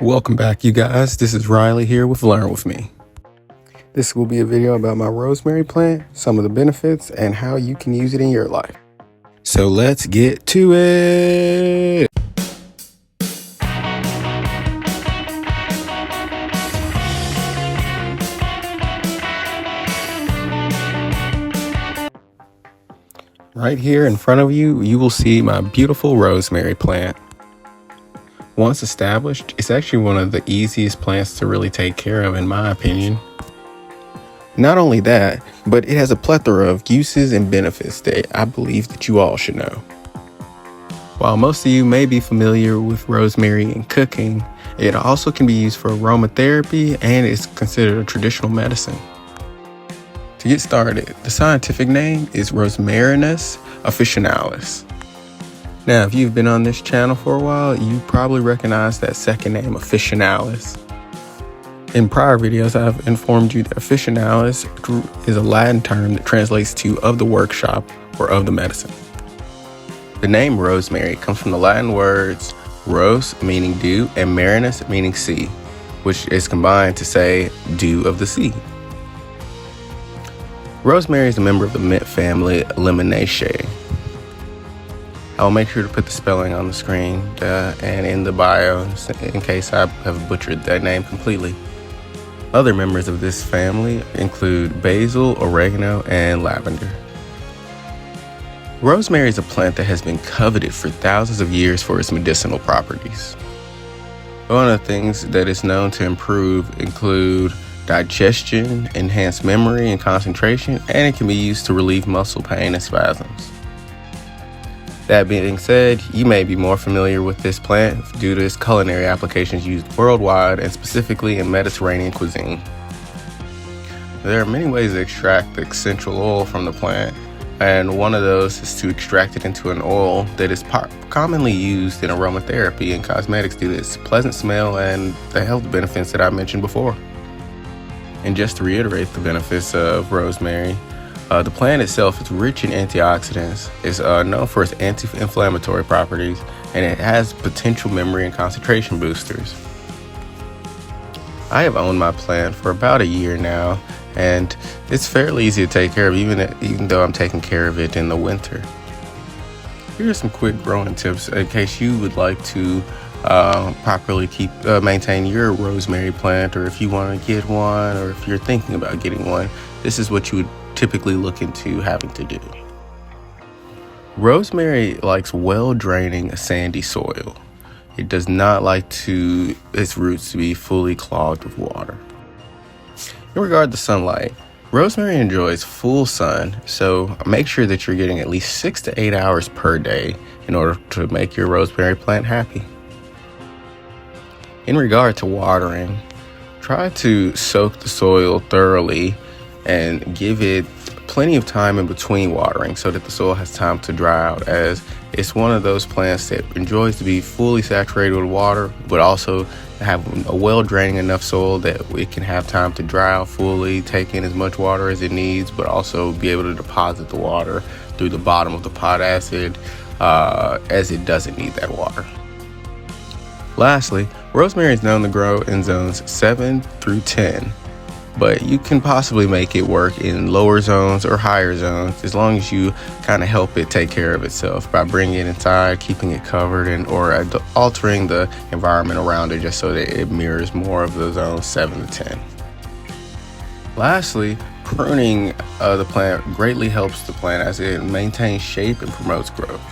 Welcome back, you guys. This is Riley here with Learn With Me. This will be a video about my rosemary plant, some of the benefits, and how you can use it in your life. So let's get to it. Right here in front of you, you will see my beautiful rosemary plant. Once established, it's actually one of the easiest plants to really take care of, in my opinion. Not only that, but it has a plethora of uses and benefits that I believe that you all should know. While most of you may be familiar with rosemary in cooking, it also can be used for aromatherapy and is considered a traditional medicine. To get started, the scientific name is Rosmarinus officinalis. Now, if you've been on this channel for a while, you probably recognize that second name, officinalis. In prior videos, I've informed you that officinalis is a Latin term that translates to of the workshop or of the medicine. The name rosemary comes from the Latin words ros, meaning dew, and marinus, meaning sea, which is combined to say dew of the sea. Rosemary is a member of the mint family Lemonaceae. I'll make sure to put the spelling on the screen and in the bio in case I have butchered that name completely. Other members of this family include basil, oregano, and lavender. Rosemary is a plant that has been coveted for thousands of years for its medicinal properties. One of the things that it's known to improve include digestion, enhance memory and concentration, and it can be used to relieve muscle pain and spasms. That being said, you may be more familiar with this plant due to its culinary applications used worldwide and specifically in Mediterranean cuisine. There are many ways to extract the essential oil from the plant, and one of those is to extract it into an oil that is commonly used in aromatherapy and cosmetics due to its pleasant smell and the health benefits that I mentioned before. And just to reiterate the benefits of rosemary, the plant itself is rich in antioxidants. It's known for its anti-inflammatory properties, and it has potential memory and concentration boosters. I have owned my plant for about a year now, and it's fairly easy to take care of, even though I'm taking care of it in the winter. Here are some quick growing tips in case you would like to properly maintain your rosemary plant, or if you want to get one, or if you're thinking about getting one. This is what you would typically look into having to do. Rosemary likes well-draining sandy soil. It does not like its roots to be fully clogged with water. In regard to sunlight, rosemary enjoys full sun, so make sure that you're getting at least 6 to 8 hours per day in order to make your rosemary plant happy. In regard to watering, try to soak the soil thoroughly and give it plenty of time in between watering so that the soil has time to dry out, as it's one of those plants that enjoys to be fully saturated with water, but also have a well-draining enough soil that it can have time to dry out fully, take in as much water as it needs, but also be able to deposit the water through the bottom of the pot acid as it doesn't need that water. Lastly, rosemary is known to grow in zones 7 through 10. But you can possibly make it work in lower zones or higher zones as long as you kind of help it take care of itself by bringing it inside, keeping it covered, or altering the environment around it just so that it mirrors more of the zones 7 to 10. Lastly, pruning the plant greatly helps the plant as it maintains shape and promotes growth.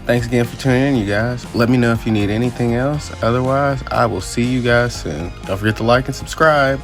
Thanks again for tuning in, you guys. Let me know if you need anything else. Otherwise, I will see you guys soon. Don't forget to like and subscribe.